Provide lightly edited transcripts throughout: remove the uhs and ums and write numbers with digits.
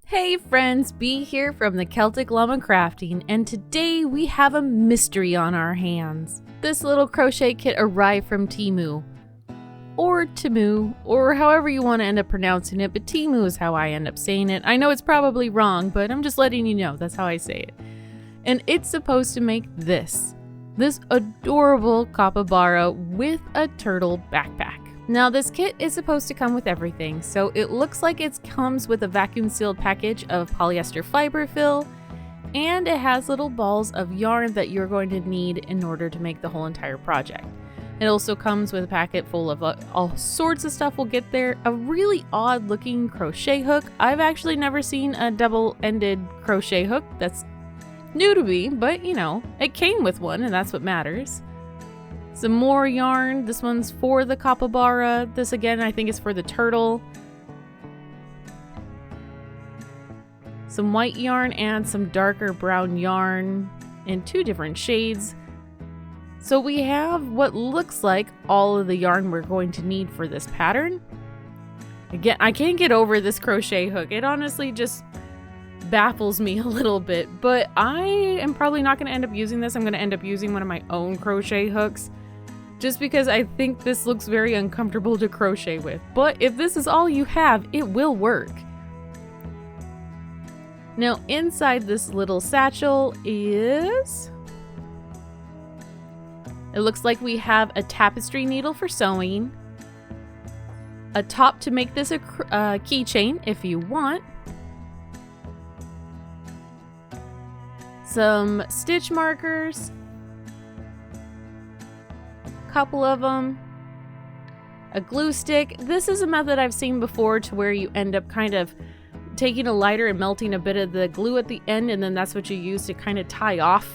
Hey friends, Bee here from the Celtic Llama Crafting, and today we have a mystery on our hands. This little crochet kit arrived from Temu, or Temu, or however you want to end up pronouncing it, but Temu is how I end up saying it. I know it's probably wrong, but I'm just letting you know that's how I say it. And it's supposed to make this adorable capybara with a turtle backpack. Now this kit is supposed to come with everything, so it looks like it comes with a vacuum sealed package of polyester fiber fill, and it has little balls of yarn that you're going to need in order to make the whole entire project. It also comes with a packet full of all sorts of stuff we'll get there, a really odd looking crochet hook. I've actually never seen a double-ended crochet hook. That's new to me, but you know, it came with one and that's what matters. Some more yarn. This one's for the capybara. This again, I think is for the turtle. Some white yarn and some darker brown yarn in two different shades. So we have what looks like all of the yarn we're going to need for this pattern. Again, I can't get over this crochet hook. It honestly just baffles me a little bit, but I am probably not going to end up using this. I'm going to end up using one of my own crochet hooks, just because I think this looks very uncomfortable to crochet with. But if this is all you have, it will work. Now inside this little satchel is... it looks like we have a tapestry needle for sewing, a top to make this a keychain if you want, some stitch markers, couple of them, a glue stick. This is a method I've seen before to where you end up kind of taking a lighter and melting a bit of the glue at the end, and then that's what you use to kind of tie off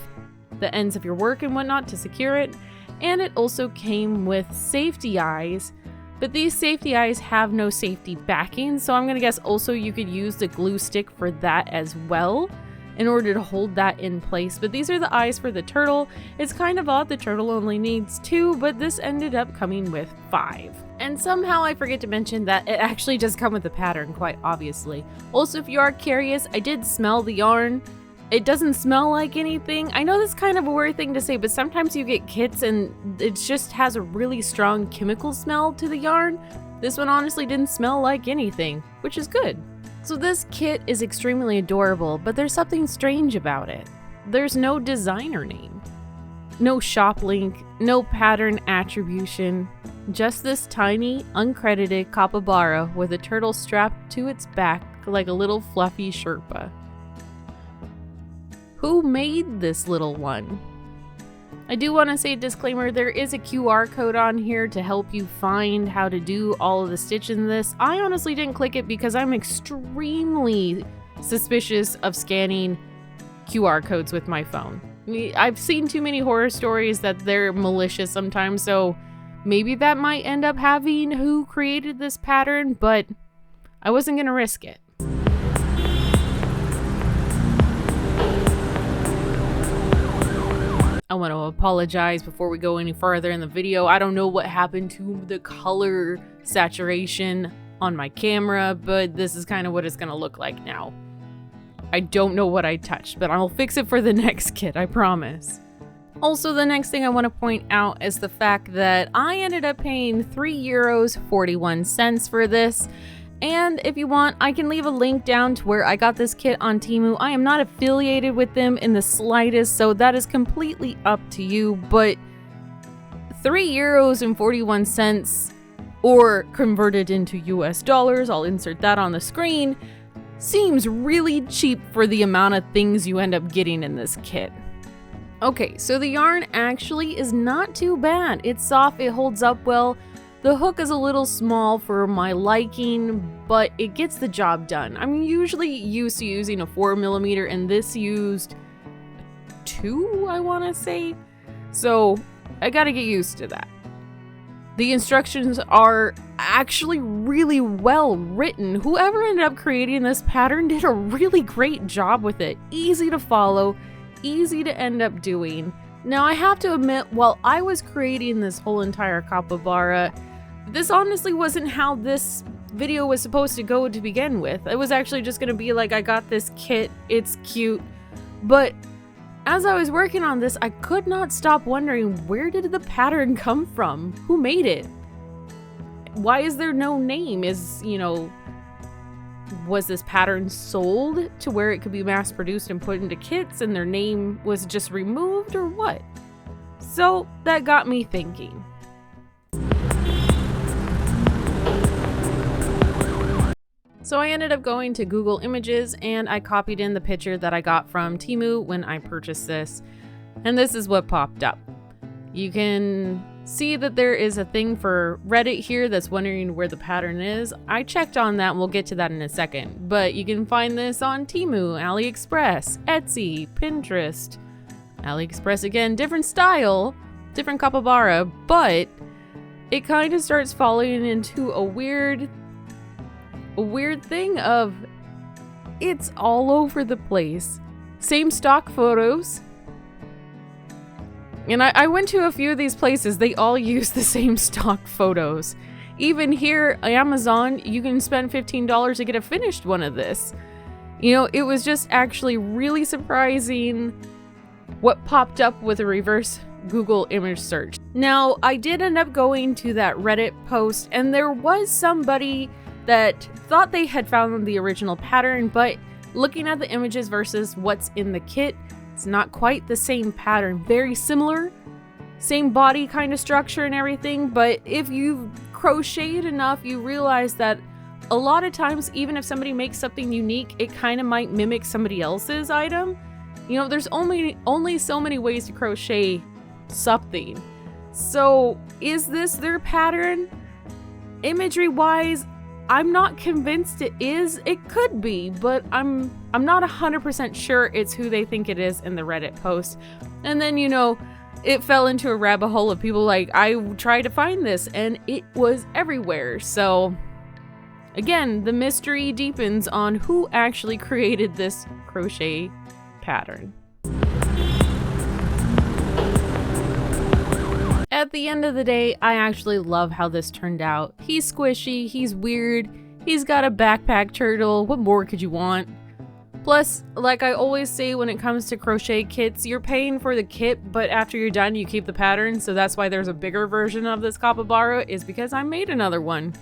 the ends of your work and whatnot to secure it. And it also came with safety eyes, but these safety eyes have no safety backing, so I'm gonna guess also you could use the glue stick for that as well in order to hold that in place. But these are the eyes for the turtle. It's kind of odd the turtle only needs 2, but this ended up coming with 5. And somehow I forget to mention that it actually does come with a pattern, quite obviously. Also, if you are curious, I did smell the yarn. It doesn't smell like anything. I know that's kind of a weird thing to say, but sometimes you get kits and it just has a really strong chemical smell to the yarn. This one honestly didn't smell like anything, which is good. So this kit is extremely adorable, but there's something strange about it. There's no designer name, no shop link, no pattern attribution, just this tiny, uncredited capybara with a turtle strapped to its back like a little fluffy Sherpa. Who made this little one? I do want to say a disclaimer, there is a QR code on here to help you find how to do all of the stitch in this. I honestly didn't click it because I'm extremely suspicious of scanning QR codes with my phone. I've seen too many horror stories that they're malicious sometimes, so maybe that might end up having who created this pattern, but I wasn't going to risk it. I want to apologize before we go any further in the video. I don't know what happened to the color saturation on my camera, but this is kind of what it's going to look like now. I don't know what I touched, but I'll fix it for the next kit, I promise. Also, the next thing I want to point out is the fact that I ended up paying €3.41 for this. And if you want, I can leave a link down to where I got this kit on Temu. I am not affiliated with them in the slightest, so that is completely up to you. But €3.41, or converted into US dollars, I'll insert that on the screen, seems really cheap for the amount of things you end up getting in this kit. Okay, so the yarn actually is not too bad. It's soft, it holds up well. The hook is a little small for my liking, but it gets the job done. I'm usually used to using a 4mm, and this used 2, I want to say. So I gotta get used to that. The instructions are actually really well written. Whoever ended up creating this pattern did a really great job with it. Easy to follow, easy to end up doing. Now I have to admit, while I was creating this whole entire capybara, this honestly wasn't how this video was supposed to go to begin with. It was actually just gonna be like, I got this kit, it's cute. But as I was working on this, I could not stop wondering, where did the pattern come from? Who made it? Why is there no name? Was this pattern sold to where it could be mass produced and put into kits and their name was just removed, or what? So that got me thinking. So I ended up going to Google Images and I copied in the picture that I got from Temu when I purchased this. And this is what popped up. You can see that there is a thing for Reddit here that's wondering where the pattern is. I checked on that and we'll get to that in a second. But you can find this on Temu, AliExpress, Etsy, Pinterest. AliExpress again, different style, different capybara, but it kind of starts falling into a weird thing of it's all over the place. Same stock photos. And I went to a few of these places, they all use the same stock photos. Even here, Amazon, you can spend $15 to get a finished one of this. It was just actually really surprising what popped up with a reverse Google image search. Now, I did end up going to that Reddit post, and there was somebody that thought they had found the original pattern, but looking at the images versus what's in the kit, it's not quite the same pattern. Very similar, same body kind of structure and everything, but if you've crocheted enough, you realize that a lot of times, even if somebody makes something unique, it kind of might mimic somebody else's item. There's only so many ways to crochet something. So is this their pattern? Imagery wise, I'm not convinced it is. It could be, but I'm not 100% sure it's who they think it is in the Reddit post. And then, it fell into a rabbit hole of people like, I tried to find this and it was everywhere. So again, the mystery deepens on who actually created this crochet pattern. At the end of the day, I actually love how this turned out. He's squishy, he's weird, he's got a backpack turtle, what more could you want? Plus, like I always say when it comes to crochet kits, you're paying for the kit, but after you're done, you keep the pattern, so that's why there's a bigger version of this capybara, is because I made another one.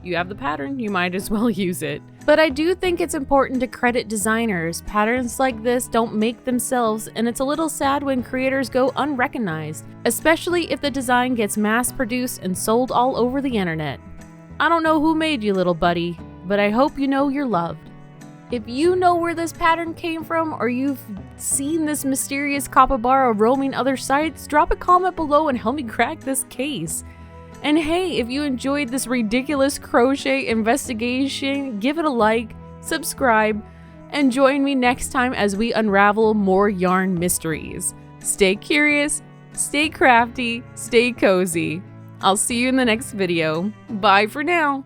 You have the pattern, you might as well use it. But I do think it's important to credit designers. Patterns like this don't make themselves, and it's a little sad when creators go unrecognized, especially if the design gets mass-produced and sold all over the internet. I don't know who made you, little buddy, but I hope you know you're loved. If you know where this pattern came from, or you've seen this mysterious capybara roaming other sites, drop a comment below and help me crack this case. And hey, if you enjoyed this ridiculous crochet investigation, give it a like, subscribe, and join me next time as we unravel more yarn mysteries. Stay curious, stay crafty, stay cozy. I'll see you in the next video. Bye for now.